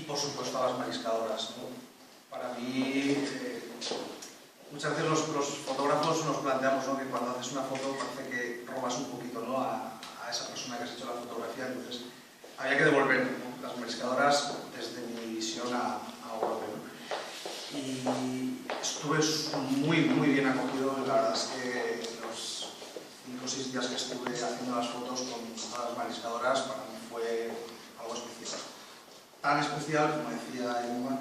por supuesto a las mariscadoras, ¿no? Para mí, muchas veces los fotógrafos nos planteamos, ¿no?, que cuando haces una foto parece que robas un poquito, ¿no?, a esa persona que has hecho la fotografía, entonces había que devolver, ¿no?, las mariscadoras desde mi visión a Ogrove, ¿no? Y estuve muy bien acogido. La verdad es que los 5 o 6 días que estuve haciendo las fotos con las mariscadoras para mí fue algo especial. Tan especial, como decía Emma,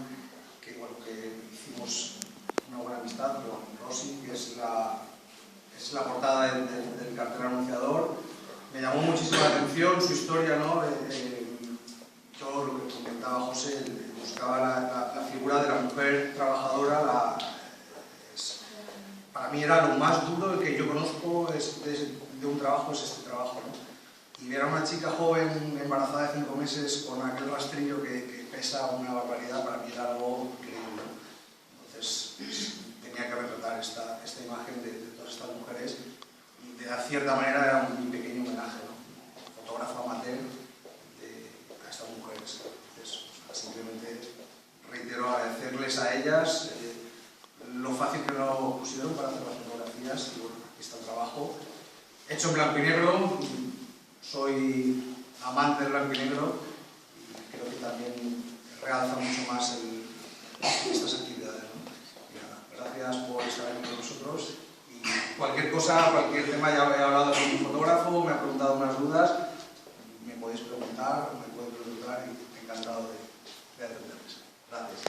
que, bueno, que hicimos una buena amistad con Rosy, que es la portada del cartel anunciador. Me llamó muchísimo la atención su historia, ¿no? Todo lo que comentaba José, buscaba la figura de la mujer trabajadora. Para mí era lo más duro que yo conozco de un trabajo, es este trabajo, ¿no? Y ver a una chica joven, embarazada de 5 meses, con aquel rastrillo que pesa una barbaridad, para mí era algo increíble, ¿no? Entonces tenía que retratar esta imagen de todas estas mujeres, y de cierta manera era un pequeño homenaje, ¿no? Fotógrafo amateur a estas mujeres. Entonces, simplemente reitero agradecerles a ellas lo fácil que lo pusieron para hacer las fotografías, y bueno, aquí está el trabajo hecho en blanco y negro. Soy amante del blanco y negro y creo que también realza mucho más estas actividades, ¿no? Y nada, gracias por estar aquí con nosotros, y cualquier cosa, cualquier tema, ya he hablado con un fotógrafo, me ha preguntado unas dudas, me podéis preguntar o me pueden preguntar, y encantado de atenderles. Gracias.